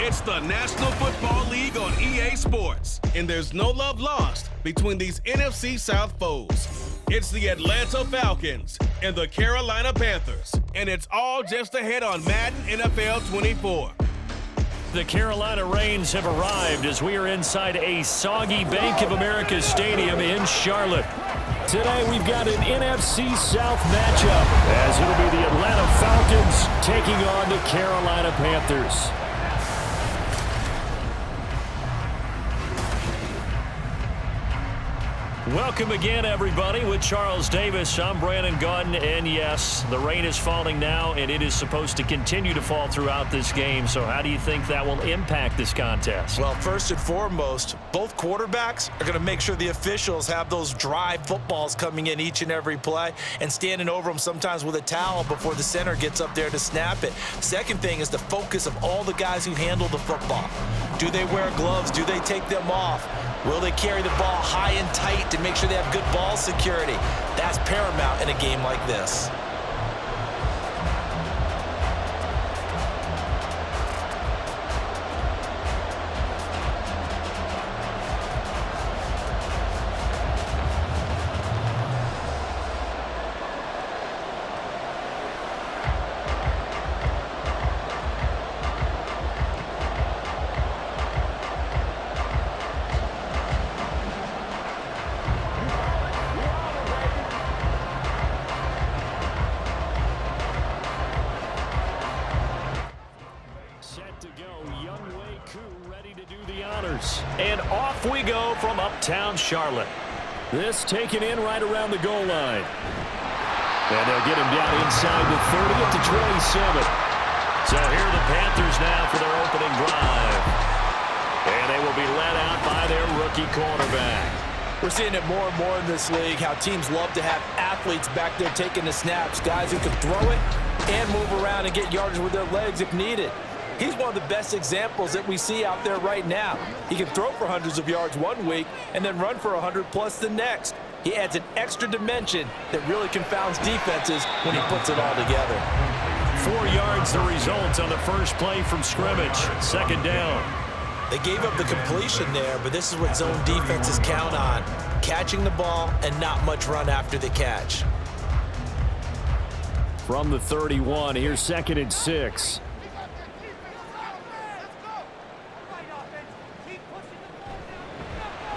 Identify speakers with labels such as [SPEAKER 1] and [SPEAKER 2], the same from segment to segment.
[SPEAKER 1] It's the National Football League on EA Sports, and there's no love lost between these NFC South foes. It's the Atlanta Falcons and the Carolina Panthers, and it's all just ahead on Madden NFL 24.
[SPEAKER 2] The Carolina Rains have arrived as we are inside a soggy Bank of America Stadium in Charlotte. Today we've got an NFC South matchup as it'll be the Atlanta Falcons taking on the Carolina Panthers. Welcome again, everybody. With Charles Davis, I'm Brandon Gunn, and yes, the rain is falling now, and it is supposed to continue to fall throughout this game. So how do you think that will impact this contest?
[SPEAKER 3] Well, first and foremost, both quarterbacks are going to make sure the officials have those dry footballs coming in each and every play and standing over them sometimes with a towel before the center gets up there to snap it. Second thing is the focus of all the guys who handle the football. Do they wear gloves? Do they take them off? Will they carry the ball high and tight to make sure they have good ball security? That's paramount in a game like this.
[SPEAKER 2] And off we go from uptown Charlotte. This taken in right around the goal line. And they'll get him down inside the 30 at the 27. So here are the Panthers now for their opening drive. And they will be led out by their rookie quarterback.
[SPEAKER 3] We're seeing it more and more in this league, how teams love to have athletes back there taking the snaps, guys who can throw it and move around and get yardage with their legs if needed. He's one of the best examples that we see out there right now. He can throw for hundreds of yards one week and then run for 100+ the next. He adds an extra dimension that really confounds defenses when he puts it all together.
[SPEAKER 2] 4 yards the result on the first play from scrimmage. Second down.
[SPEAKER 3] They gave up the completion there, but this is what zone defenses count on. Catching the ball and not much run after the catch.
[SPEAKER 2] From the 31, here's 2nd and 6.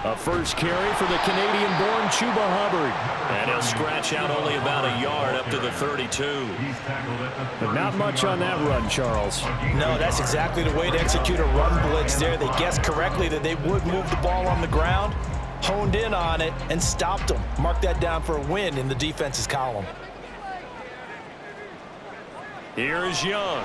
[SPEAKER 2] A first carry for the Canadian-born Chuba Hubbard. And he'll scratch out only about a yard up to the 32. But not much on that run, Charles.
[SPEAKER 3] No, that's exactly the way to execute a run blitz there. They guessed correctly that they would move the ball on the ground, honed in on it, and stopped them. Mark that down for a win in the defense's column.
[SPEAKER 2] Here is Young.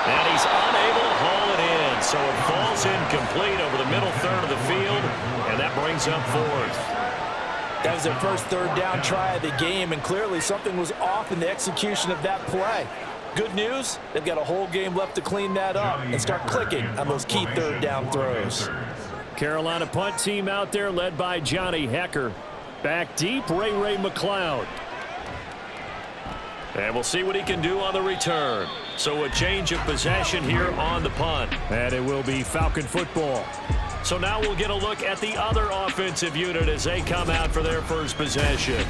[SPEAKER 2] And he's unable to haul it in, so it falls incomplete over the middle third of the field, and that brings up 4th.
[SPEAKER 3] That was their first third down try of the game, and clearly something was off in the execution of that play. Good news, they've got a whole game left to clean that up and start clicking on those key third down throws.
[SPEAKER 2] Carolina punt team out there led by Johnny Hecker. Back deep, Ray McLeod. And we'll see what he can do on the return. So a change of possession here on the punt. And it will be Falcon football. So now we'll get a look at the other offensive unit as they come out for their first possession.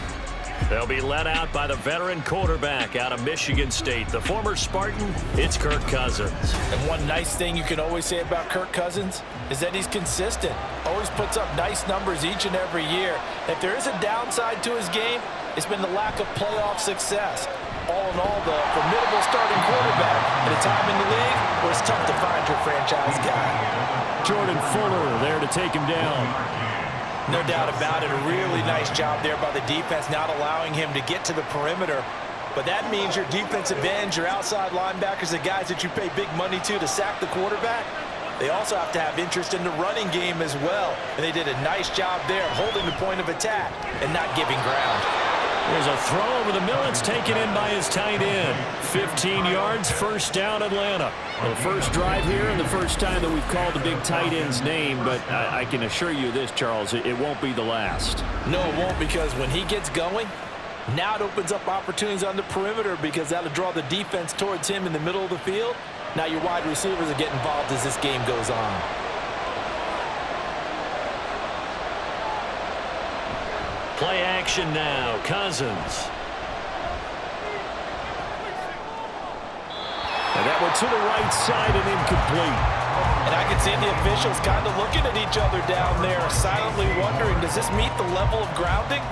[SPEAKER 2] They'll be led out by the veteran quarterback out of Michigan State. The former Spartan, it's Kirk Cousins.
[SPEAKER 3] And one nice thing you can always say about Kirk Cousins is that he's consistent. Always puts up nice numbers each and every year. If there is a downside to his game, it's been the lack of playoff success. All in all, the formidable starting quarterback at a time in the league where it's tough to find your franchise guy.
[SPEAKER 2] Jordan Fuller there to take him down.
[SPEAKER 3] No doubt about it. A really nice job there by the defense, not allowing him to get to the perimeter. But that means your defensive ends, your outside linebackers, the guys that you pay big money to sack the quarterback, they also have to have interest in the running game as well. And they did a nice job there holding the point of attack and not giving ground.
[SPEAKER 2] There's a throw over the middle. It's taken in by his tight end. 15 yards, first down, Atlanta. Well, first drive here and the first time that we've called the big tight end's name, but I can assure you this, Charles, it won't be the last.
[SPEAKER 3] No, it won't, because when he gets going, now it opens up opportunities on the perimeter because that'll draw the defense towards him in the middle of the field. Now your wide receivers are getting involved as this game goes on.
[SPEAKER 2] Play action now. Cousins. And that one to the right side and incomplete.
[SPEAKER 3] And I can see the officials kind of looking at each other down there, silently wondering, does this meet the level of grounding?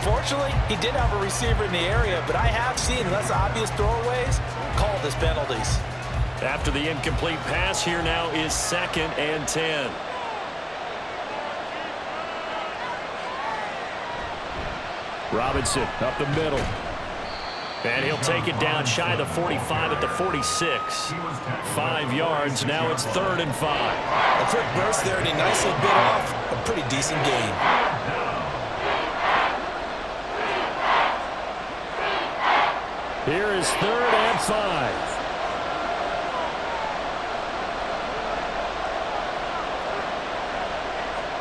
[SPEAKER 3] Fortunately, he did have a receiver in the area, but I have seen less obvious throwaways called as penalties.
[SPEAKER 2] After the incomplete pass, here now is 2nd and 10. Robinson up the middle. And he'll take it down shy of the 45 at the 46. 5 yards. Now it's 3rd and 5.
[SPEAKER 3] A quick burst there, and he nicely bit off a pretty decent gain.
[SPEAKER 2] Here is 3rd and 5.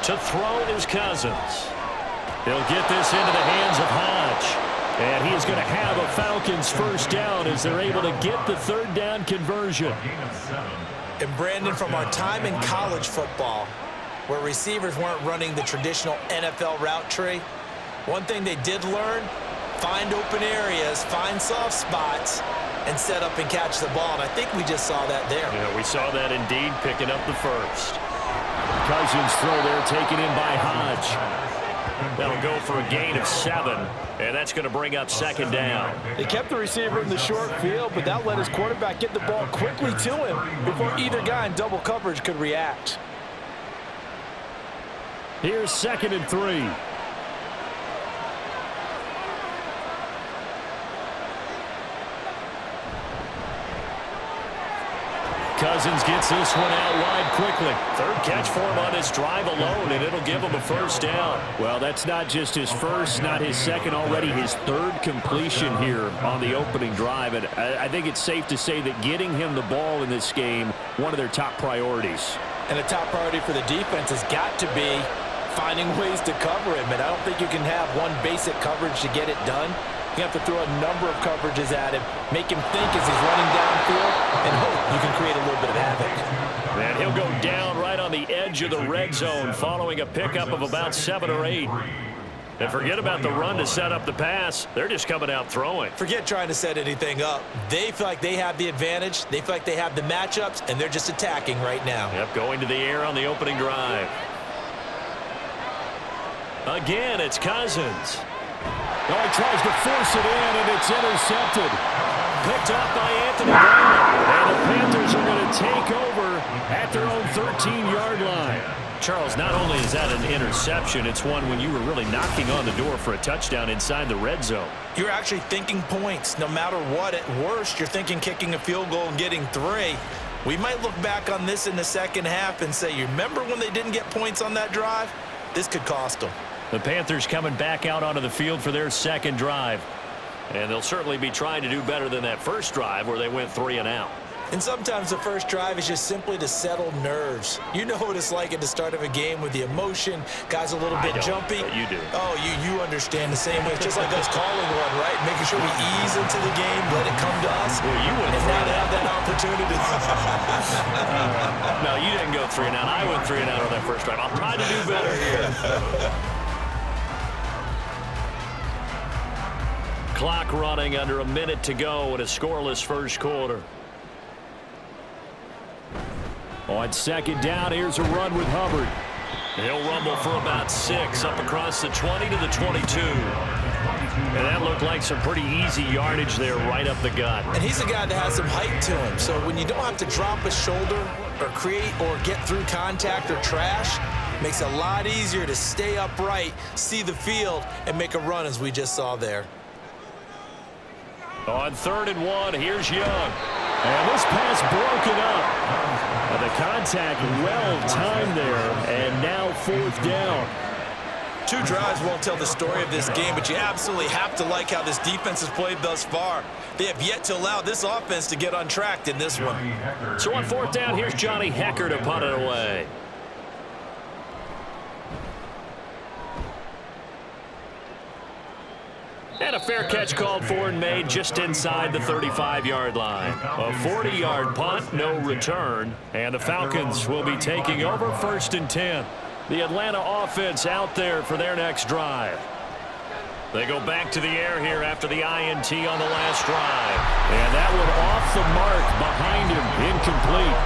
[SPEAKER 2] To throw is Cousins. He'll get this into the hands of Hodge. And he is going to have a Falcons first down as they're able to get the 3rd down conversion.
[SPEAKER 3] And Brandon, from our time in college football, where receivers weren't running the traditional NFL route tree, one thing they did learn, find open areas, find soft spots, and set up and catch the ball. And I think we just saw that there.
[SPEAKER 2] Yeah, we saw that indeed, picking up the first. Cousins throw there, taken in by Hodge. That'll go for a gain of 7, and that's going to bring up 2nd down.
[SPEAKER 3] They kept the receiver in the short field, but that let his quarterback get the ball quickly to him before either guy in double coverage could react.
[SPEAKER 2] Here's 2nd and 3. Cousins gets this one out wide quickly. 3rd catch for him on this drive alone, and it'll give him a first down. Well, that's not just his first, not his second, already his 3rd completion here on the opening drive. And I think it's safe to say that getting him the ball in this game, one of their top priorities.
[SPEAKER 3] And a top priority for the defense has got to be finding ways to cover him. And I don't think you can have one basic coverage to get it done. You have to throw a number of coverages at him, make him think as he's running downfield, and hope you can create a little bit of havoc.
[SPEAKER 2] And he'll go down right on the edge of the red zone following a pickup of about 7 or 8. And forget about the run to set up the pass. They're just coming out throwing.
[SPEAKER 3] Forget trying to set anything up. They feel like they have the advantage. They feel like they have the matchups, and they're just attacking right now.
[SPEAKER 2] Yep, going to the air on the opening drive. Again, it's Cousins. Oh, he tries to force it in, and it's intercepted. Picked up by Anthony Brown. And the Panthers are going to take over at their own 13-yard line. Charles, not only is that an interception, it's one when you were really knocking on the door for a touchdown inside the red zone.
[SPEAKER 3] You're actually thinking points. No matter what, at worst, you're thinking kicking a field goal and getting 3. We might look back on this in the second half and say, you remember when they didn't get points on that drive? This could cost them.
[SPEAKER 2] The Panthers coming back out onto the field for their second drive. And they'll certainly be trying to do better than that first drive where they went 3 and out.
[SPEAKER 3] And sometimes the first drive is just simply to settle nerves. You know what it's like at the start of a game with the emotion. Guys a little bit jumpy.
[SPEAKER 2] You do.
[SPEAKER 3] Oh, you understand the same way. It's just like us calling one, right? Making sure we ease into the game, let it come to us.
[SPEAKER 2] Well, you went
[SPEAKER 3] and now to have that opportunity.
[SPEAKER 2] No, you didn't go 3 and out. I went 3 and out on that first drive. I'll try to do better here. Clock running, under a minute to go in a scoreless first quarter. On second down, here's a run with Hubbard. He'll rumble for about 6 up across the 20 to the 22. And that looked like some pretty easy yardage there right up the gut.
[SPEAKER 3] And he's a guy that has some height to him. So when you don't have to drop a shoulder or create or get through contact or trash, makes it a lot easier to stay upright, see the field, and make a run as we just saw there.
[SPEAKER 2] On 3rd and 1, here's Young. And this pass broken up. And the contact well timed there, and now 4th down.
[SPEAKER 3] 2 drives won't tell the story of this game, but you absolutely have to like how this defense has played thus far. They have yet to allow this offense to get untracked in this one.
[SPEAKER 2] So on 4th down, here's Johnny Hecker to punt it away. And a fair catch called for and made just inside the 35-yard line. A 40-yard punt, no return. And the Falcons will be taking over 1st and 10. The Atlanta offense out there for their next drive. They go back to the air here after the INT on the last drive. And that one off the mark behind him, incomplete.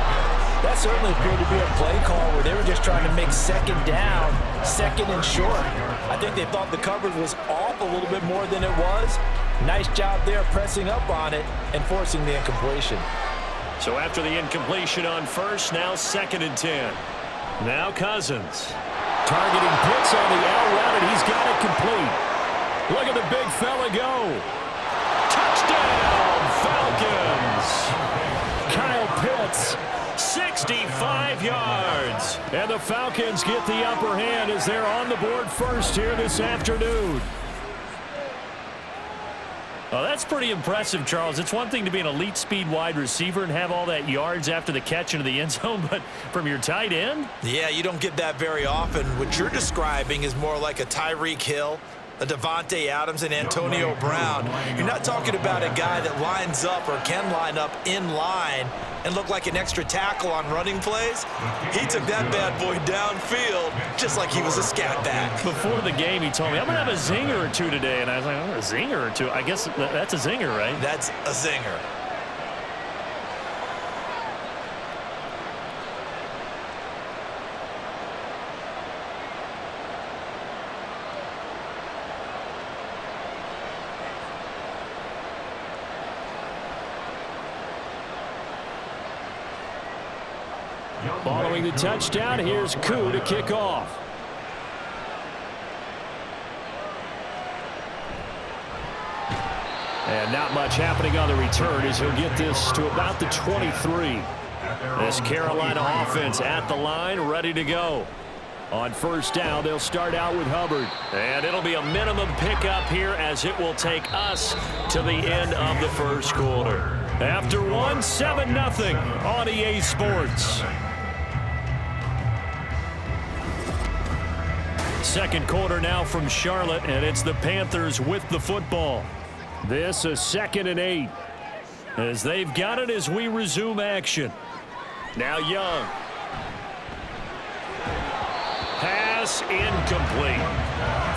[SPEAKER 3] That certainly appeared to be a play call where they were just trying to make 2nd down, 2nd and short. I think they thought the coverage was off a little bit more than it was. Nice job there pressing up on it and forcing the incompletion.
[SPEAKER 2] So after the incompletion on 1st, now 2nd and 10. Now Cousins. Targeting Pitts on the out route, and he's got it complete. Look at the big fella go. Touchdown, Falcons. Kyle Pitts, 65 yards. And the Falcons get the upper hand as they're on the board first here this afternoon. Well, that's pretty impressive, Charles. It's one thing to be an elite speed wide receiver and have all that yards after the catch into the end zone, but from your tight end?
[SPEAKER 3] Yeah, you don't get that very often. What you're describing is more like a Tyreek Hill, a Devontae Adams, and Antonio Brown. You're not talking about a guy that lines up or can line up in line and look like an extra tackle on running plays. He took that bad boy downfield just like he was a scat back.
[SPEAKER 2] Before the game, he told me, I'm going to have a zinger or two today. And I was like, oh, a zinger or two? I guess that's a zinger, right?
[SPEAKER 3] That's a zinger.
[SPEAKER 2] Following the touchdown, here's Koo to kick off. And not much happening on the return as he'll get this to about the 23. This Carolina offense at the line, ready to go. On 1st down, they'll start out with Hubbard. And it'll be a minimum pickup here as it will take us to the end of the 1st quarter. After one, 7-0 on EA Sports. 2nd quarter now from Charlotte, and it's the Panthers with the football. This a 2nd and 8 as they've got it as we resume action. Now Young. Pass incomplete.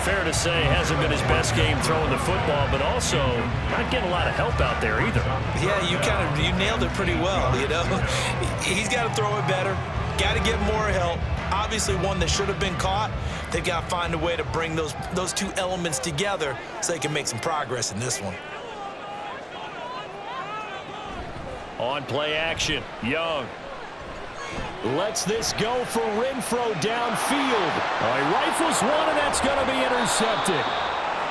[SPEAKER 2] Fair to say hasn't been his best game throwing the football, but also not getting a lot of help out there either.
[SPEAKER 3] Yeah, you nailed it pretty well, you know. He's got to throw it better. Got to get more help. Obviously one that should have been caught. They've got to find a way to bring those two elements together so they can make some progress in this one.
[SPEAKER 2] On play action, Young. Lets this go for Renfro downfield. He rifles one, and that's going to be intercepted.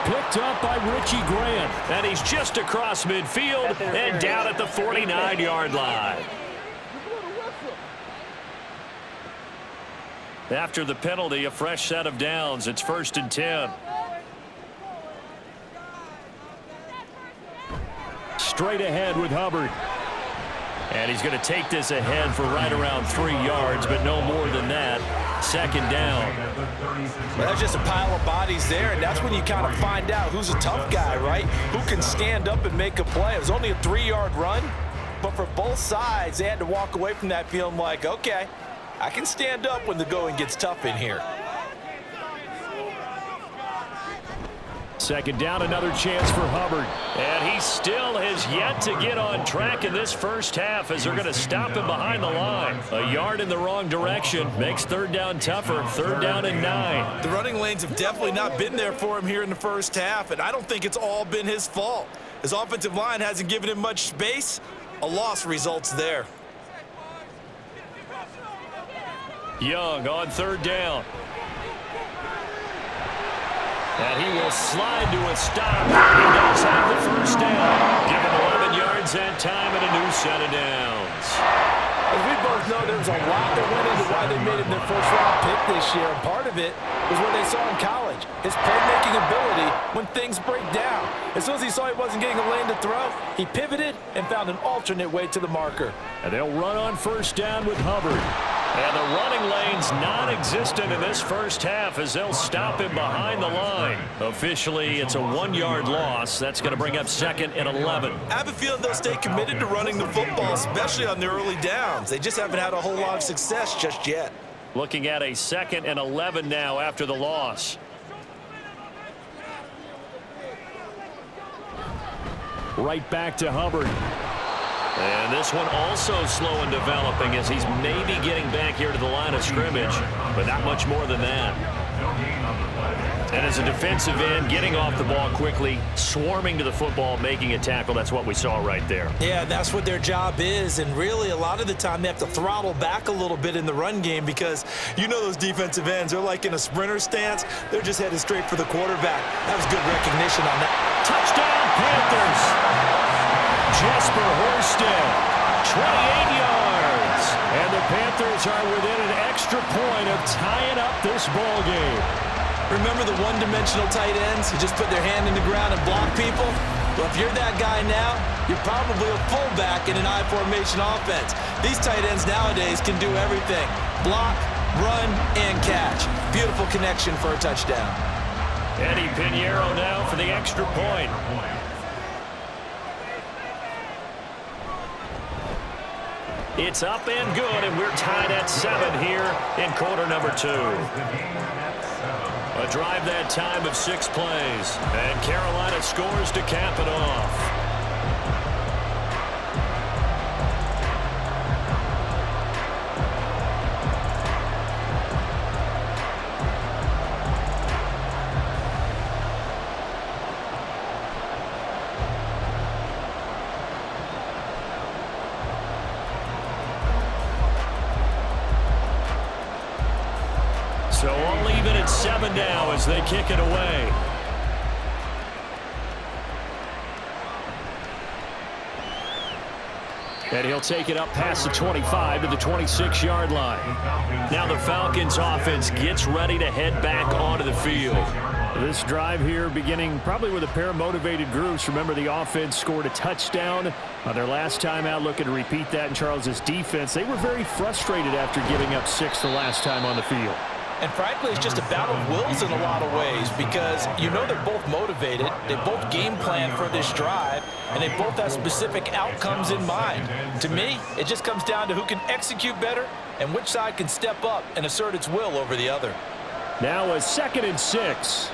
[SPEAKER 2] Picked up by Richie Grant. And he's just across midfield and down at the 49-yard line. After the penalty, a fresh set of downs. It's 1st and 10. Straight ahead with Hubbard. And he's going to take this ahead for right around 3 yards, but no more than that. 2nd down.
[SPEAKER 3] Well, that's just a pile of bodies there, and that's when you kind of find out who's a tough guy, right? Who can stand up and make a play. It was only a 3-yard run, but for both sides, they had to walk away from that feeling like, okay, I can stand up when the going gets tough in here.
[SPEAKER 2] 2nd down, another chance for Hubbard. And he still has yet to get on track in this 1st half as they're going to stop him behind the line. A yard in the wrong direction makes 3rd down tougher. 3rd down and 9.
[SPEAKER 3] The running lanes have definitely not been there for him here in the 1st half, and I don't think it's all been his fault. His offensive line hasn't given him much space. A loss results there.
[SPEAKER 2] Young on 3rd down. And he will slide to a stop. He does have the 1st down. Give him 11 yards that time and a new set of downs.
[SPEAKER 3] As we both know, there was a lot that went into why they made him their 1st-round pick this year. And part of it was what they saw in college, his playmaking ability when things break down. As soon as he saw he wasn't getting a lane to throw, he pivoted and found an alternate way to the marker.
[SPEAKER 2] And they'll run on 1st down with Hubbard. And the running lane's non-existent in this first half as they'll stop him behind the line. Officially, it's a 1-yard loss. That's going to bring up 2nd and 11.
[SPEAKER 3] I have a feeling they'll stay committed to running the football, especially on the early downs. They just haven't had a whole lot of success just yet.
[SPEAKER 2] Looking at a 2nd and 11 now after the loss. Right back to Hubbard. And this one also slow in developing as he's maybe getting back here to the line of scrimmage, but not much more than that. And as a defensive end, getting off the ball quickly, swarming to the football, making a tackle, that's what we saw right there.
[SPEAKER 3] Yeah, that's what their job is, and really a lot of the time they have to throttle back a little bit in the run game because you know those defensive ends, they're like in a sprinter stance. They're just headed straight for the quarterback. That was good recognition on that.
[SPEAKER 2] Touchdown, Panthers! Jesper Horsted, 28 yards. And the Panthers are within an extra point of tying up this ball game.
[SPEAKER 3] Remember the one-dimensional tight ends who just put their hand in the ground and block people? Well, if you're that guy now, you're probably a fullback in an I formation offense. These tight ends nowadays can do everything. Block, run, and catch. Beautiful connection for a touchdown.
[SPEAKER 2] Eddie Pinheiro now for the extra point. It's up and good, and we're tied at 7 here in quarter number 2. A drive that time of 6 plays, and Carolina scores to cap it off. So all even at 7 now as they kick it away. And he'll take it up past the 25 to the 26-yard line. Now the Falcons offense gets ready to head back onto the field. This drive here beginning probably with a pair of motivated groups. Remember, the offense scored a touchdown on their last time out. Looking to repeat that in Charles's defense. They were very frustrated after giving up 6 the last time on the field.
[SPEAKER 3] And frankly, it's just a battle of wills in a lot of ways because you know they're both motivated, they both game plan for this drive, and they both have specific outcomes in mind. To me, it just comes down to who can execute better and which side can step up and assert its will over the other.
[SPEAKER 2] Now a 2nd and 6.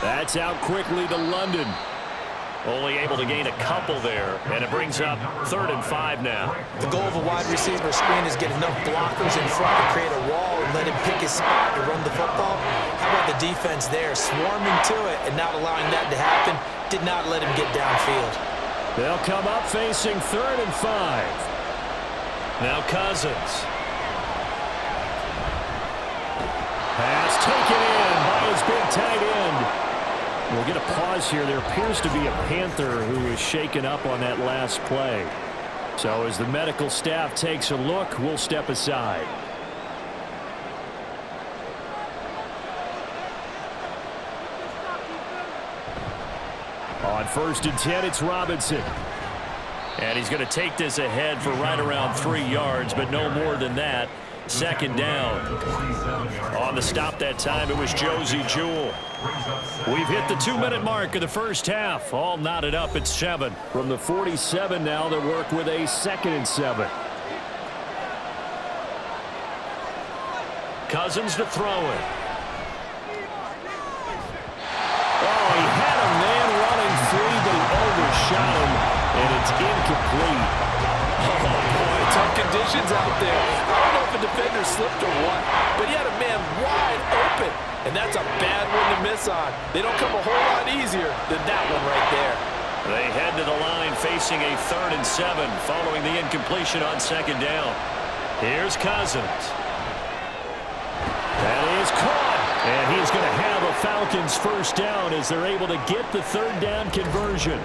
[SPEAKER 2] That's out quickly to London. Only able to gain a couple there, and it brings up 3rd and 5 now.
[SPEAKER 3] The goal of a wide receiver screen is get enough blockers in front to create a wall and let him pick his spot to run the football. How about the defense there, swarming to it and not allowing that to happen? Did not let him get downfield.
[SPEAKER 2] They'll come up facing 3rd and 5. Now Cousins. Pass taken in by his big tight end. We'll get a pause here. There appears to be a Panther who is shaken up on that last play. So as the medical staff takes a look, we'll step aside. On 1st and 10, it's Robinson. And he's going to take this ahead for right around 3 yards, but no more than that. 2nd down. On the stop that time, it was Josie Jewell. We've hit the 2-minute mark of the first half. All knotted up at 7. From the 47 now, they work with a 2nd and 7. Cousins to throw it. Oh, he had a man running free, but he overshot him, and it's incomplete.
[SPEAKER 3] Oh, boy, tough conditions out there. I don't know if a defender slipped or what, but he had a man wide open, and that's a bad one to miss on. They don't come a whole lot easier than that one right there.
[SPEAKER 2] They head to the line facing a 3rd and 7 following the incompletion on 2nd down. Here's Cousins. That is caught, and he's going to have a Falcons 1st down as they're able to get the 3rd down conversion.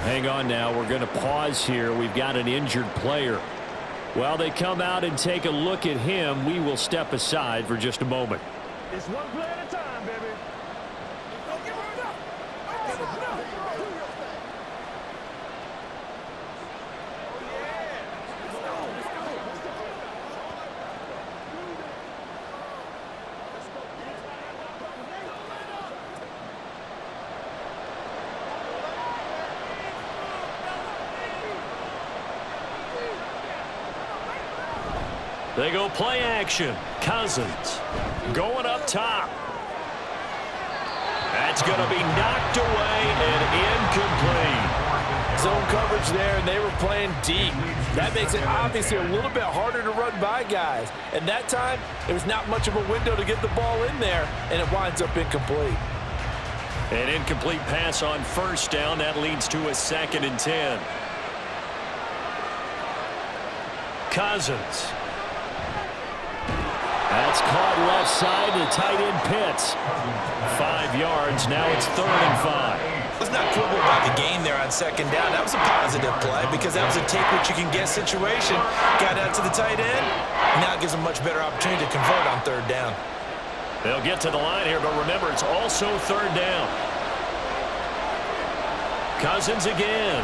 [SPEAKER 2] Hang on now. We're going to pause here. We've got an injured player. While they come out and take a look at him, we will step aside for just a moment.
[SPEAKER 4] It's one play at a time, baby.
[SPEAKER 2] They go play action. Cousins going up top. That's going to be knocked away and incomplete.
[SPEAKER 3] Zone coverage there, and they were playing deep. That makes it obviously a little bit harder to run by guys. And that time, there was not much of a window to get the ball in there, and it winds up incomplete.
[SPEAKER 2] An incomplete pass on first down. That leads to a 2nd and 10. Cousins. That's caught left side to tight end Pitts. 5 yards. Now it's 3rd and 5.
[SPEAKER 3] Let's not quibble about the gain there on 2nd down. That was a positive play because that was a take-what-you-can-get situation. Got out to the tight end. Now it gives them a much better opportunity to convert on 3rd down.
[SPEAKER 2] They'll get to the line here, but remember, it's also 3rd down. Cousins again.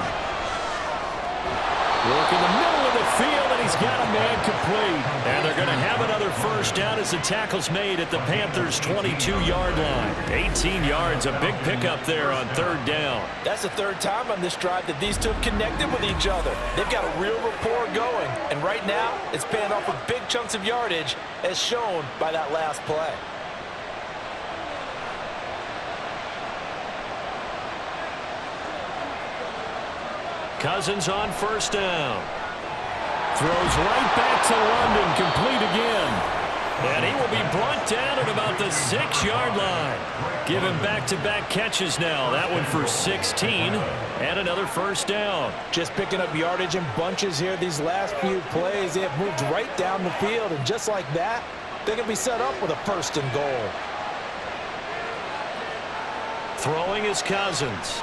[SPEAKER 2] Work in the middle of the field, and he's got a man complete. And they're going to have another first down as the tackle's made at the Panthers' 22-yard line. 18 yards, a big pickup there on 3rd down.
[SPEAKER 3] That's the 3rd time on this drive that these two have connected with each other. They've got a real rapport going. And right now, it's paying off with big chunks of yardage, as shown by that last play.
[SPEAKER 2] Cousins on first down. Throws right back to London, complete again. And he will be brought down at about the 6-yard line. Give him back-to-back catches now. That one for 16 and another first down.
[SPEAKER 3] Just picking up yardage in bunches here these last few plays. They have moved right down the field, and just like that, they're going to be set up with a 1st and goal.
[SPEAKER 2] Throwing is Cousins.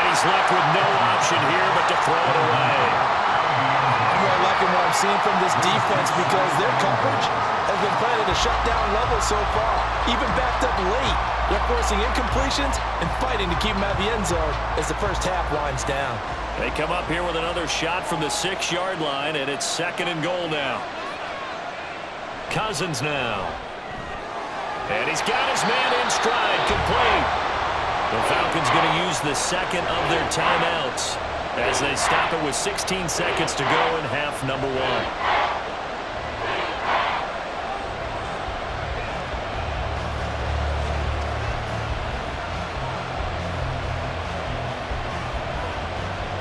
[SPEAKER 2] He's left with no option here but to throw it away.
[SPEAKER 3] I'm really liking what I'm seeing from this defense because their coverage has been playing at a shutdown level so far. Even backed up late, they're forcing incompletions and fighting to keep them out of the end zone as the first half winds down.
[SPEAKER 2] They come up here with another shot from the 6-yard line, and it's 2nd and goal now. Cousins now. And he's got his man in stride, complete. The Falcons going to use the 2nd of their timeouts as they stop it with 16 seconds to go in half number 1.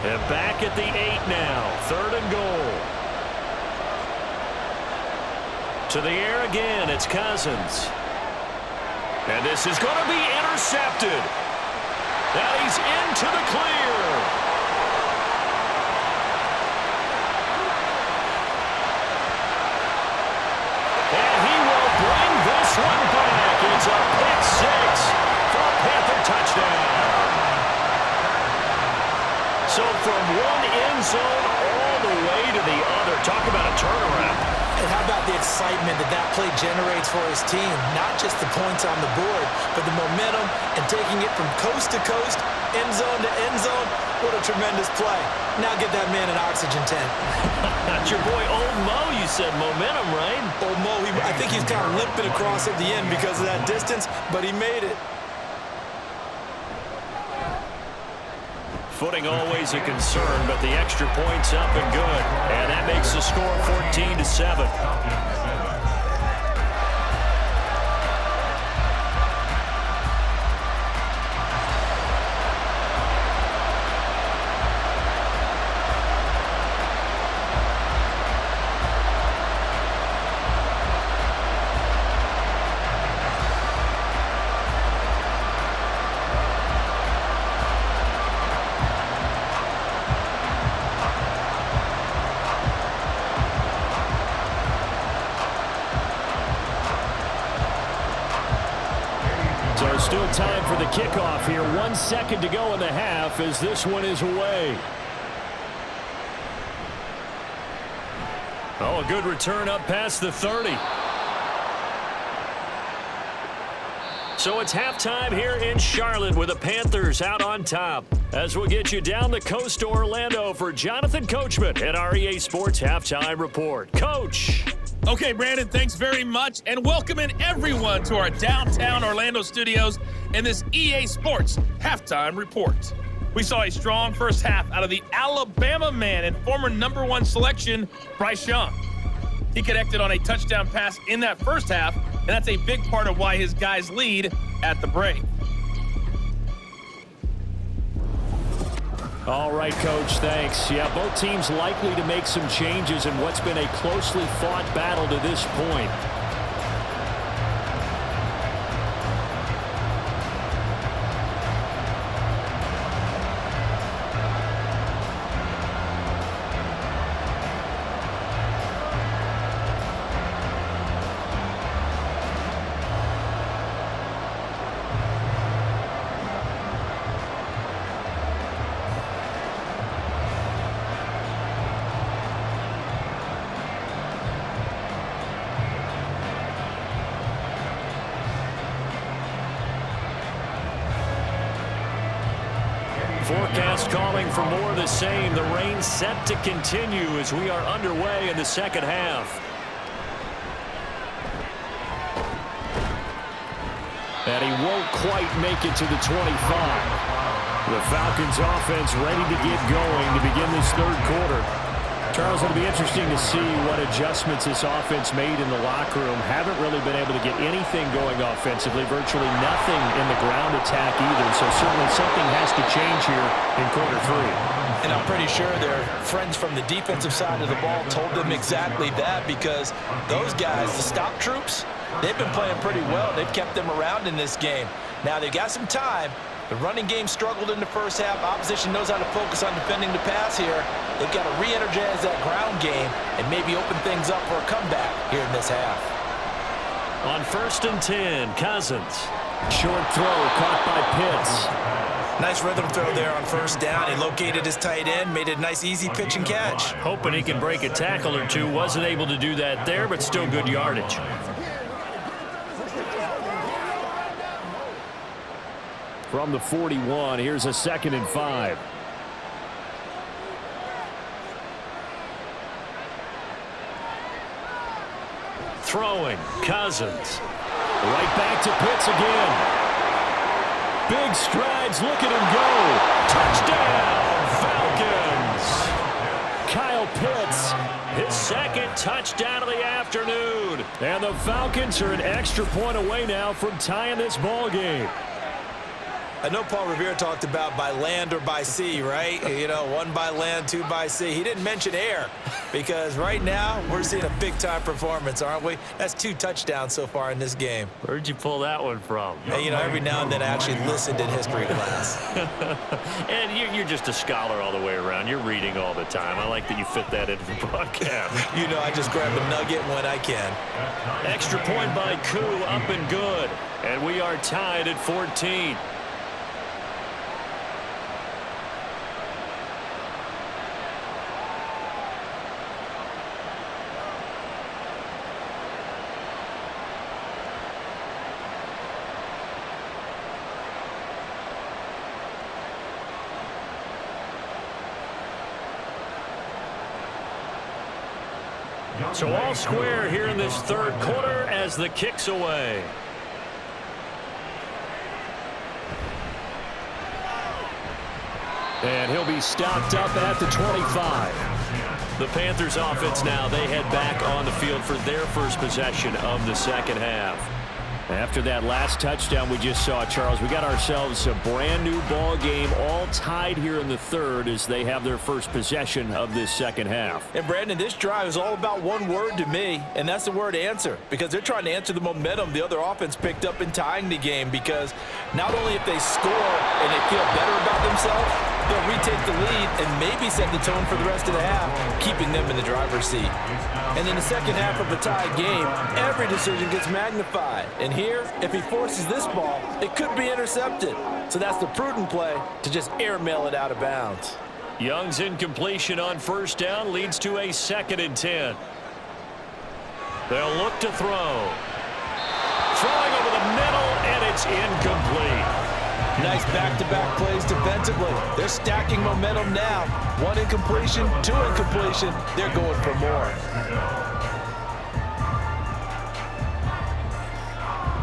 [SPEAKER 2] And back at the 8 now, 3rd and goal. To the air again, it's Cousins. And this is going to be intercepted. Now he's into the clear. And he will bring this one back. It's a pick 6 for a Panther touchdown. So from one end zone all the way to the other. Talk about a turnaround.
[SPEAKER 3] And how about the excitement that that play generates for his team? Not just the points on the board, but the momentum and taking it from coast to coast, end zone to end zone. What a tremendous play. Now get that man an oxygen tank.
[SPEAKER 2] That's your boy Old Mo, you said. Momentum, right?
[SPEAKER 3] Old Mo, I think he's kind of limping across at the end because of that distance, but he made it.
[SPEAKER 2] Footing always a concern, but the extra point's up and good. And that makes the score 14-7. So still time for the kickoff here. 1 second to go in the half as this one is away. Oh, a good return up past the 30. So it's halftime here in Charlotte with the Panthers out on top. As we'll get you down the coast to Orlando for Jonathan Coachman at our EA Sports Halftime Report. Coach.
[SPEAKER 5] Okay, Brandon, thanks very much, and welcoming everyone to our downtown Orlando studios in this EA Sports Halftime Report. We saw a strong first half out of the Alabama man and former #1 selection, Bryce Young. He connected on a touchdown pass in that first half, and that's a big part of why his guys lead at the break.
[SPEAKER 2] All right, Coach, thanks. Yeah, both teams likely to make some changes in what's been a closely fought battle to this point. Forecast calling for more of the same. The rain set to continue as we are underway in the second half. And he won't quite make it to the 25. The Falcons offense ready to get going to begin this third quarter. Charles, it'll be interesting to see what adjustments this offense made in the locker room. Haven't really been able to get anything going offensively, virtually nothing in the ground attack either. So certainly something has to change here in quarter three.
[SPEAKER 3] And I'm pretty sure their friends from the defensive side of the ball told them exactly that, because those guys, the stop troops, they've been playing pretty well. They've kept them around in this game. Now they've got some time. The running game struggled in the first half. Opposition knows how to focus on defending the pass here. They've got to re-energize that ground game and maybe open things up for a comeback here in this half.
[SPEAKER 2] On 1st and 10, Cousins. Short throw caught by Pitts.
[SPEAKER 3] Nice rhythm throw there on 1st down. He located his tight end, made a nice easy pitch and catch.
[SPEAKER 2] Hoping he can break a tackle or two. Wasn't able to do that there, but still good yardage. From the 41, here's a 2nd and 5. Throwing, Cousins. Right back to Pitts again. Big strides, look at him go. Touchdown, Falcons. Kyle Pitts, his 2nd touchdown of the afternoon. And the Falcons are an extra point away now from tying this ball game.
[SPEAKER 3] I know Paul Revere talked about by land or by sea, right? You know, 1 by land, 2 by sea. He didn't mention air, because right now we're seeing a big-time performance, aren't we? That's 2 touchdowns so far in this game.
[SPEAKER 2] Where'd you pull that one from?
[SPEAKER 3] And, you know, every now and then I actually listened in history class.
[SPEAKER 2] And you're just a scholar all the way around. You're reading all the time. I like that you fit that into the broadcast.
[SPEAKER 3] You know, I just grab a nugget when I can.
[SPEAKER 2] Extra point by Koo, up and good. And we are tied at 14. So all square here in this third quarter as the kick's away. And he'll be stopped up at the 25. The Panthers offense now, they head back on the field for their first possession of the second half. After that last touchdown we just saw, Charles, we got ourselves a brand new ball game, all tied here in the third as they have their first possession of this second half.
[SPEAKER 3] And Brandon, this drive is all about one word to me, and that's the word answer, because they're trying to answer the momentum the other offense picked up in tying the game, because not only if they score and they feel better about themselves, they'll retake the lead and maybe set the tone for the rest of the half, keeping them in the driver's seat. And in the second half of a tied game, every decision gets magnified. And here, if he forces this ball, it could be intercepted. So that's the prudent play to just airmail it out of bounds.
[SPEAKER 2] Young's incompletion on 1st down leads to a 2nd and 10. They'll look to throw. Throwing over the middle, and it's incomplete.
[SPEAKER 3] Nice back-to-back plays defensively. They're stacking momentum now. 1 incompletion, 2 incompletion. They're going for more.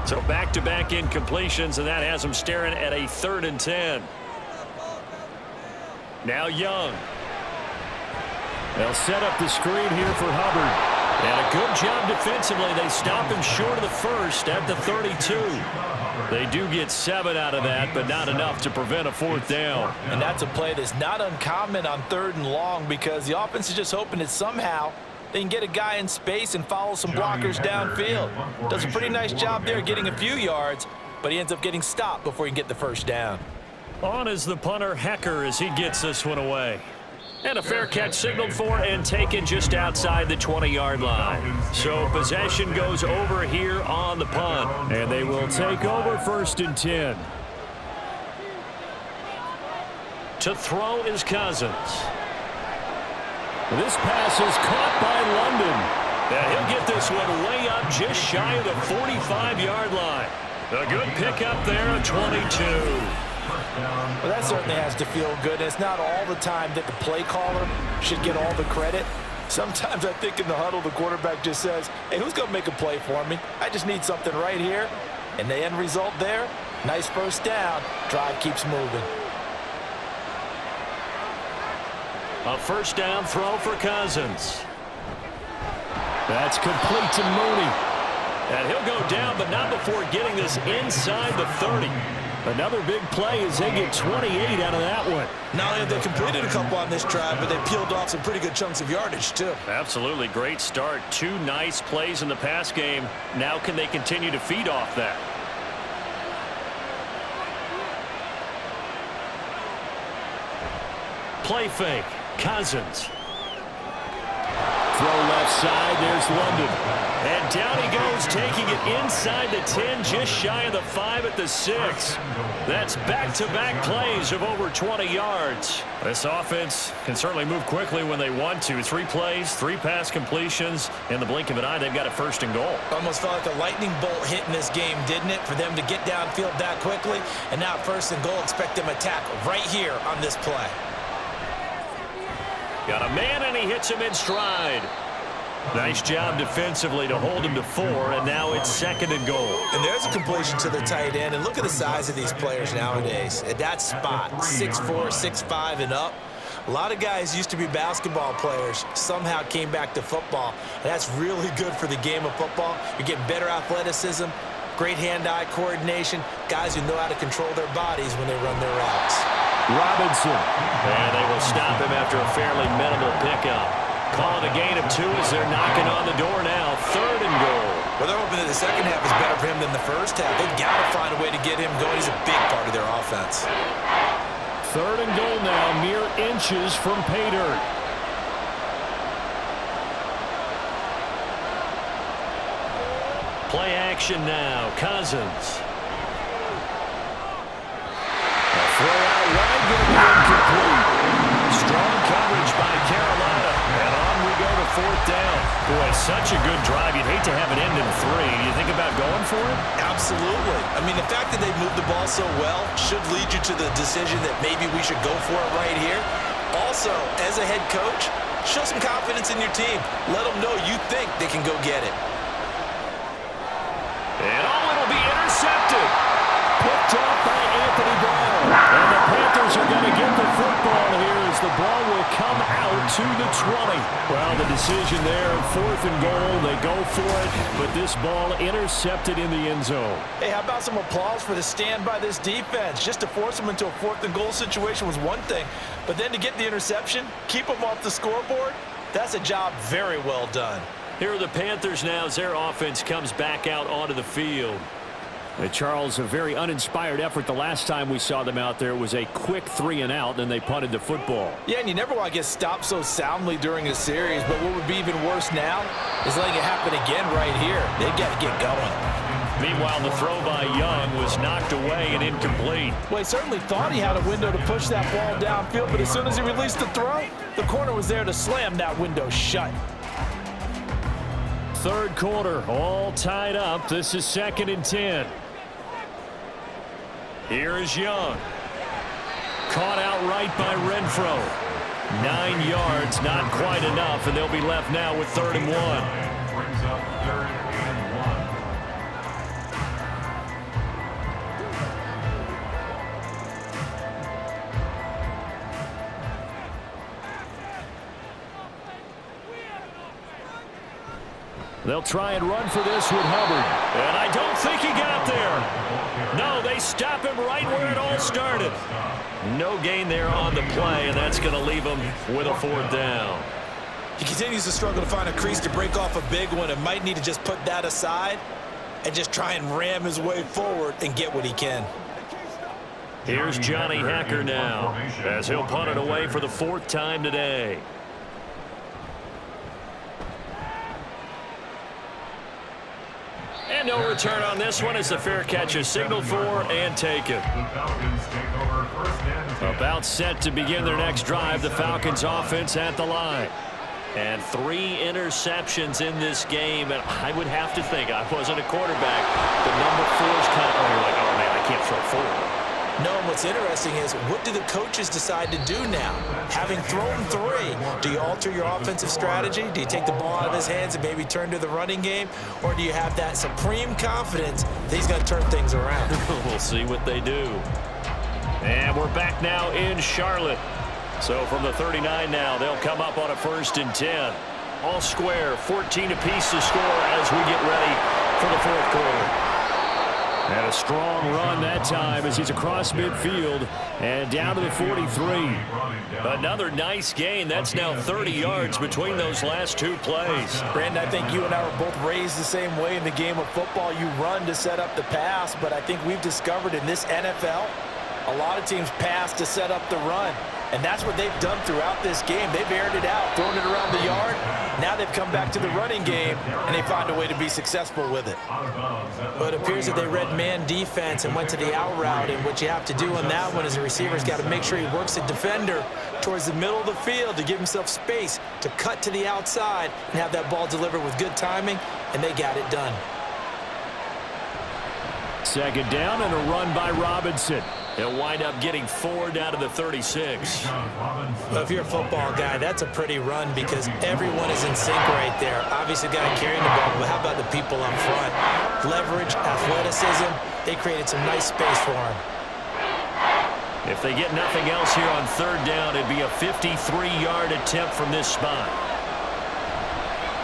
[SPEAKER 2] So back-to-back incompletions, and that has them staring at a 3rd and 10. Now Young. They'll set up the screen here for Hubbard. And a good job defensively. They stop him short of the first at the 32. They do get 7 out of that, but not enough to prevent a 4th down.
[SPEAKER 3] And that's a play that's not uncommon on 3rd and long because the offense is just hoping that somehow they can get a guy in space and follow some blockers downfield. Does a pretty nice job there getting a few yards, but he ends up getting stopped before he can get the 1st down.
[SPEAKER 2] On is the punter, Hecker, as he gets this one away. And a fair catch signaled for and taken just outside the 20-yard line. So possession goes over here on the punt. And they will take over 1st and 10. To throw is Cousins. This pass is caught by London. And he'll get this one way up just shy of the 45-yard line. A good pickup there at 22.
[SPEAKER 3] Well, that certainly has to feel good. It's not all the time that the play caller should get all the credit. Sometimes I think in the huddle, the quarterback just says, hey, who's going to make a play for me? I just need something right here. And the end result there, nice 1st down. Drive keeps moving.
[SPEAKER 2] A 1st down throw for Cousins. That's complete to Mooney. And he'll go down, but not before getting this inside the 30. Another big play as they get 28 out of that one.
[SPEAKER 3] Not only have they completed a couple on this drive, but they peeled off some pretty good chunks of yardage, too.
[SPEAKER 2] Absolutely great start. 2 nice plays in the pass game. Now can they continue to feed off that? Play fake. Cousins. Throw left side. There's London. And down he goes, taking it inside the 10, just shy of the 5 at the 6. That's back-to-back plays of over 20 yards. This offense can certainly move quickly when they want to. 3 plays, 3 pass completions. In the blink of an eye, they've got a 1st and goal.
[SPEAKER 3] Almost felt like a lightning bolt hit in this game, didn't it? For them to get downfield that quickly. And now 1st and goal, expect them to tackle right here on this play.
[SPEAKER 2] Got a man, and he hits him in stride. Nice job defensively to hold him to 4, and now it's 2nd and goal.
[SPEAKER 3] And there's a completion to the tight end, and look at the size of these players nowadays. At that spot, 6'4", 6'5", and up. A lot of guys used to be basketball players, somehow came back to football, and that's really good for the game of football. You're getting better athleticism, great hand-eye coordination, guys who know how to control their bodies when they run their routes.
[SPEAKER 2] Robinson. And they will stop him after a fairly minimal pickup. Calling a gain of 2 as they're knocking on the door now. 3rd and goal.
[SPEAKER 3] Well, they're hoping that the second half is better for him than the first half. They've got to find a way to get him going. He's a big part of their offense.
[SPEAKER 2] 3rd and goal now, mere inches from pay dirt. Play action now. Cousins. A throw out wide, going to be incomplete. Strong coverage by Carolina. And on we go to 4th down. Boy, such a good drive. You'd hate to have it end in 3. Do you think about going for it?
[SPEAKER 3] Absolutely. I mean, the fact that they moved the ball so well should lead you to the decision that maybe we should go for it right here. Also, as a head coach, show some confidence in your team. Let them know you think they can go get it.
[SPEAKER 2] And it'll be intercepted. Picked off by Anthony Brown. And the Panthers are going to get the football here as the ball will come out to the 20. Well, the decision there, 4th and goal. They go for it, but this ball intercepted in the end zone.
[SPEAKER 3] Hey, how about some applause for the stand by this defense? Just to force them into a 4th and goal situation was one thing, but then to get the interception, keep them off the scoreboard, that's a job very well done.
[SPEAKER 2] Here are the Panthers now as their offense comes back out onto the field. Charles, a very uninspired effort the last time we saw them out there. It was a quick 3 and out, then they punted the football.
[SPEAKER 3] Yeah, and you never want to get stopped so soundly during a series, but what would be even worse now is letting it happen again right here. They've got to get going.
[SPEAKER 2] Meanwhile, the throw by Young was knocked away and incomplete.
[SPEAKER 3] Well, he certainly thought he had a window to push that ball downfield, but as soon as he released the throw, the corner was there to slam that window shut.
[SPEAKER 2] 3rd quarter, all tied up. This is 2nd and 10. Here is Young. Caught outright by Renfro. 9 yards, not quite enough, and they'll be left now with 3rd and 1.
[SPEAKER 6] Brings up 3rd and 1.
[SPEAKER 2] They'll try and run for this with Hubbard. And I don't think he got there. No, they stop him right where it all started. No gain there on the play, and that's going to leave him with a 4th down.
[SPEAKER 3] He continues to struggle to find a crease to break off a big one and might need to just put that aside and just try and ram his way forward and get what he can.
[SPEAKER 2] Here's Johnny Hacker now as he'll punt it away for the 4th time today. And no return on this one as the fair catch is signaled for and taken. About set to begin their next drive, the Falcons offense at the line. And 3 interceptions in this game, and I would have to think, I wasn't a quarterback, but number 4 is kind of, you're like, oh man, I can't throw 4.
[SPEAKER 3] No, and what's interesting is, what do the coaches decide to do now? Having thrown 3, do you alter your offensive strategy? Do you take the ball out of his hands and maybe turn to the running game? Or do you have that supreme confidence that he's going to turn things around?
[SPEAKER 2] We'll see what they do. And we're back now in Charlotte. So from the 39 now, they'll come up on a 1st and 10. All square, 14 apiece to score as we get ready for the 4th quarter. And a strong run that time as he's across midfield and down to the 43. Another nice gain. That's now 30 yards between those last 2 plays.
[SPEAKER 3] Brandon, I think you and I were both raised the same way in the game of football. You run to set up the pass, but I think we've discovered in this NFL, a lot of teams pass to set up the run. And that's what they've done throughout this game. They've aired it out, thrown it around the yard. Now they've come back to the running game, and they find a way to be successful with it. But it appears that they read man defense and went to the out route, and what you have to do on that one is the receiver's got to make sure he works the defender towards the middle of the field to give himself space to cut to the outside and have that ball delivered with good timing, and they got it done.
[SPEAKER 2] 2nd down and a run by Robinson. He'll wind up getting 4 down to the 36.
[SPEAKER 3] Well, if you're a football guy, that's a pretty run because everyone is in sync right there. Obviously, the guy carrying the ball, but how about the people up front? Leverage, athleticism, they created some nice space for him.
[SPEAKER 2] If they get nothing else here on 3rd down, it'd be a 53-yard attempt from this spot.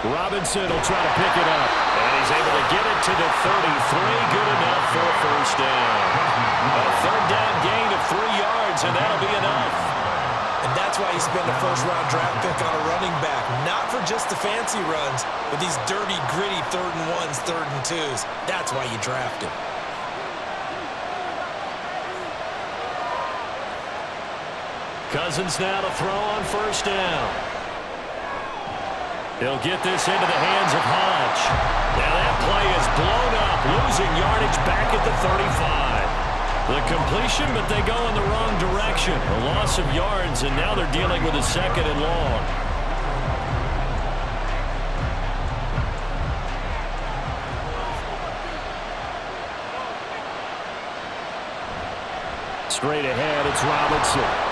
[SPEAKER 2] Robinson will try to pick it up. And he's able to get it to the 33. Good enough for a 1st down. A 3rd down gain of 3 yards, and that'll be enough.
[SPEAKER 3] And that's why you spend a 1st-round draft pick on a running back. Not for just the fancy runs, but these dirty, gritty 3rd and 1s, 3rd and 2s. That's why you draft him.
[SPEAKER 2] Cousins now to throw on 1st down. He'll get this into the hands of Hodge. Now that play is blown up, losing yardage back at the 35. The completion, but they go in the wrong direction. A loss of yards, and now they're dealing with a 2nd and long. Straight ahead, it's Robinson.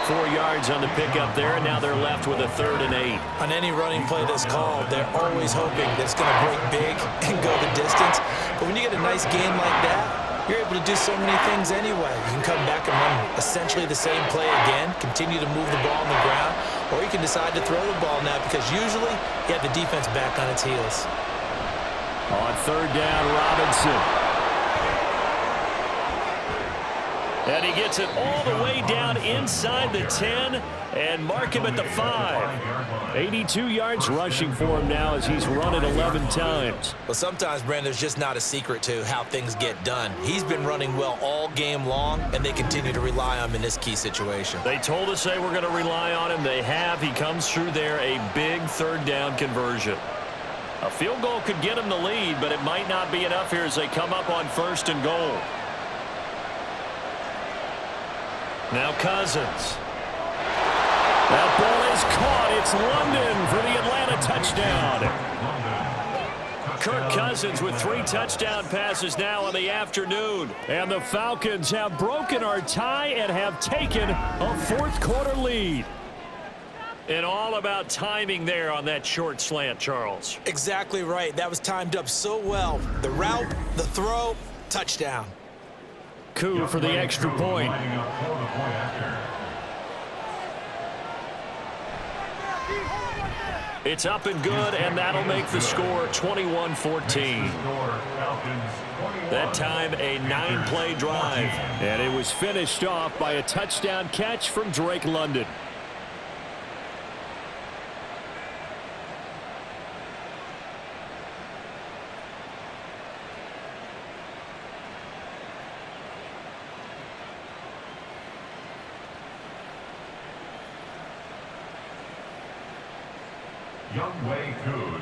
[SPEAKER 2] 4 yards on the pickup there, and now they're left with a 3rd and 8.
[SPEAKER 3] On any running play that's called, they're always hoping that it's going to break big and go the distance. But when you get a nice game like that, you're able to do so many things anyway. You can come back and run essentially the same play again, continue to move the ball on the ground, or you can decide to throw the ball now because usually you have the defense back on its heels.
[SPEAKER 2] On 3rd down, Robinson. And he gets it all the way down inside the 10 and mark him at the 5. 82 yards rushing for him now as he's run it 11 times.
[SPEAKER 3] Well, sometimes, Brandon, there's just not a secret to how things get done. He's been running well all game long, and they continue to rely on him in this key situation.
[SPEAKER 2] They told us they were going to rely on him. They have. He comes through there, a big 3rd down conversion. A field goal could get him the lead, but it might not be enough here as they come up on 1st and goal. Now Cousins. That ball is caught. It's London for the Atlanta touchdown. Kirk Cousins with 3 touchdown passes now in the afternoon. And the Falcons have broken our tie and have taken a 4th quarter lead. And all about timing there on that short slant, Charles.
[SPEAKER 3] Exactly right. That was timed up so well. The route, the throw, touchdown.
[SPEAKER 2] Coup for the extra point. It's up and good, and that'll make the score 21-14. That time, a 9-play drive. And it was finished off by a touchdown catch from Drake London.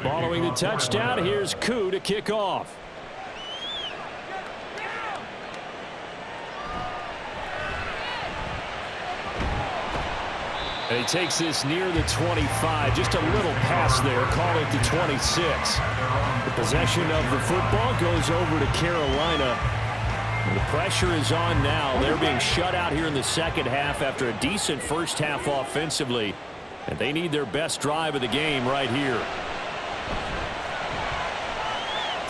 [SPEAKER 2] Following the touchdown, here's Koo to kick off. And he takes this near the 25. Just a little pass there. Call it the 26. The possession of the football goes over to Carolina. And the pressure is on now. They're being shut out here in the second half after a decent first half offensively. And they need their best drive of the game right here.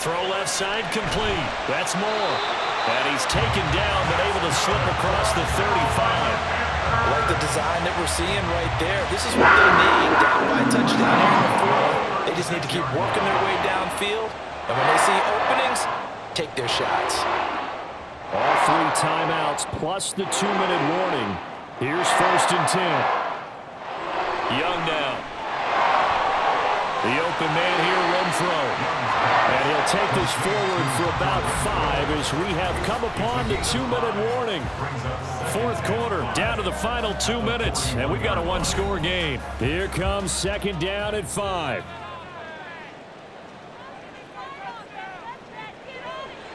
[SPEAKER 2] Throw left side complete. That's Moore. And he's taken down but able to slip across the 35.
[SPEAKER 3] Like the design that we're seeing right there. This is what they need down by a touchdown here in the fourth. They just need to keep working their way downfield. And when they see openings, take their shots.
[SPEAKER 2] All 3 timeouts plus the 2-minute warning. Here's 1st and 10. Young now. The open man here, Renfro. And he'll take this forward for about 5 as we have come upon the 2-minute warning. Fourth quarter, down to the final 2 minutes, and we've got a 1-score game. Here comes 2nd down at 5.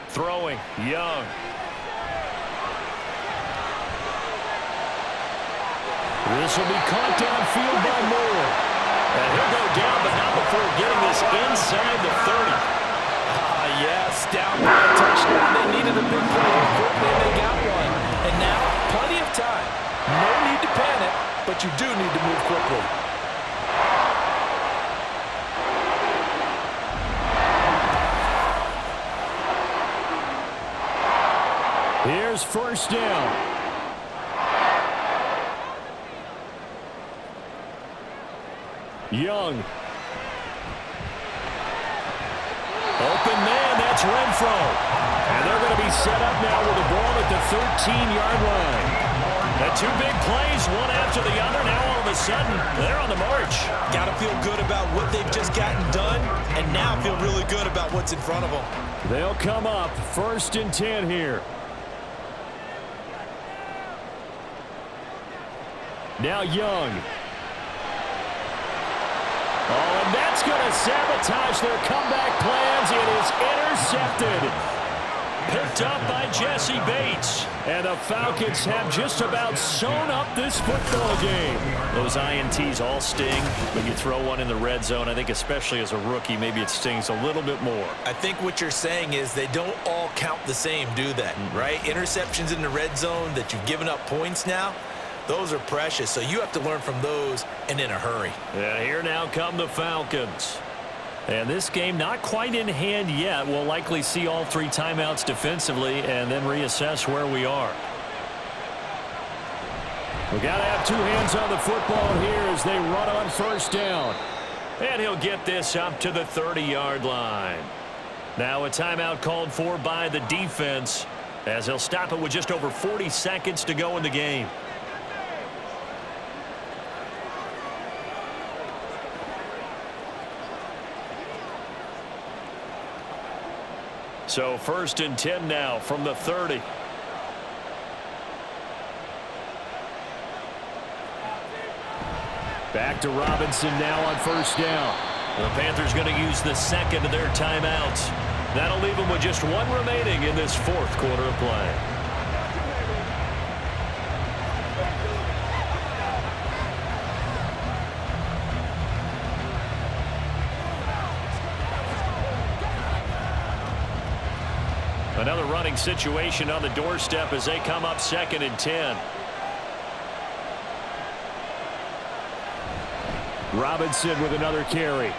[SPEAKER 2] Throwing, Young. This will be caught downfield by Moore. And he'll go down, but not before getting this inside the 30.
[SPEAKER 3] Yes, down by a touchdown. They needed a big play here quickly, and they got one. And now, plenty of time. No need to panic, but you do need to move quickly.
[SPEAKER 2] Here's 1st down. Young. Open man, that's Renfro. And they're going to be set up now with the ball at the 13-yard line. The 2 big plays, one after the other. Now all of a sudden, they're on the march.
[SPEAKER 3] Got to feel good about what they've just gotten done, and now feel really good about what's in front of them.
[SPEAKER 2] They'll come up 1st and 10 here. Now Young. Oh, and that's going to sabotage their comeback plans. It is intercepted. Picked up by Jesse Bates. And the Falcons have just about sewn up this football game. Those INTs all sting when you throw one in the red zone. I think especially as a rookie, maybe it stings a little bit more.
[SPEAKER 3] I think what you're saying is they don't all count the same, do they? Right? Interceptions in the red zone that you've given up points now. Those are precious, so you have to learn from those and in a hurry.
[SPEAKER 2] And here now come the Falcons. And this game not quite in hand yet. We'll likely see all 3 timeouts defensively and then reassess where we are. We got to have 2 hands on the football here as they run on 1st down. And he'll get this up to the 30-yard line. Now a timeout called for by the defense as he'll stop it with just over 40 seconds to go in the game. So 1st and 10 now from the 30. Back to Robinson now on 1st down. The Panthers going to use the 2nd of their timeouts. That'll leave them with just 1 remaining in this 4th quarter of play. Another running situation on the doorstep as they come up 2nd and 10. Robinson with another carry.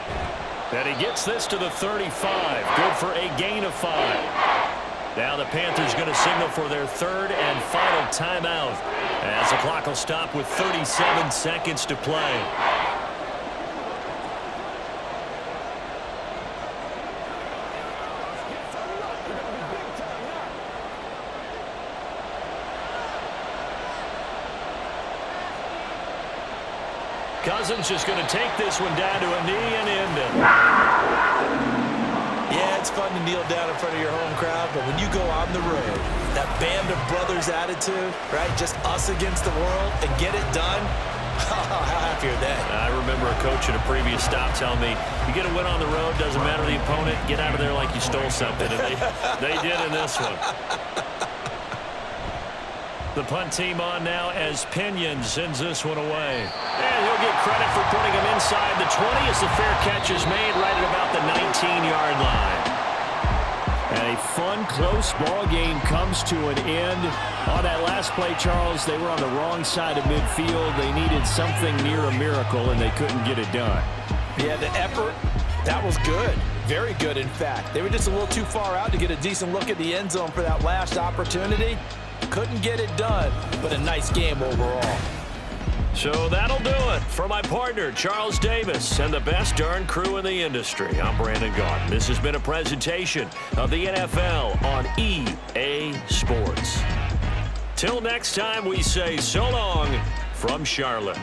[SPEAKER 2] And he gets this to the 35. Good for a gain of 5. Now the Panthers going to signal for their 3rd and final timeout as the clock will stop with 37 seconds to play. Cousins is going to take this one down to a knee and end it.
[SPEAKER 3] Yeah, it's fun to kneel down in front of your home crowd, but when you go on the road, that band of brothers attitude, right? Just us against the world and get it done. How happy are they?
[SPEAKER 2] I remember a coach at a previous stop telling me, you get a win on the road, doesn't matter the opponent, get out of there like you stole something. And they did in this one. The punt team on now as Pinion sends this one away. And he'll get credit for putting him inside the 20 as the fair catch is made right at about the 19-yard line.
[SPEAKER 7] And a fun, close ball game comes to an end. On that last play, Charles, they were on the wrong side of midfield. They needed something near a miracle, and they couldn't get it done.
[SPEAKER 3] Yeah, the effort, that was good. Very good, in fact. They were just a little too far out to get a decent look at the end zone for that last opportunity. Couldn't get it done, but a nice game overall.
[SPEAKER 2] So that'll do it for my partner, Charles Davis, and the best darn crew in the industry. I'm Brandon Gaudin. This has been a presentation of the NFL on EA Sports. Till next time, we say so long from Charlotte.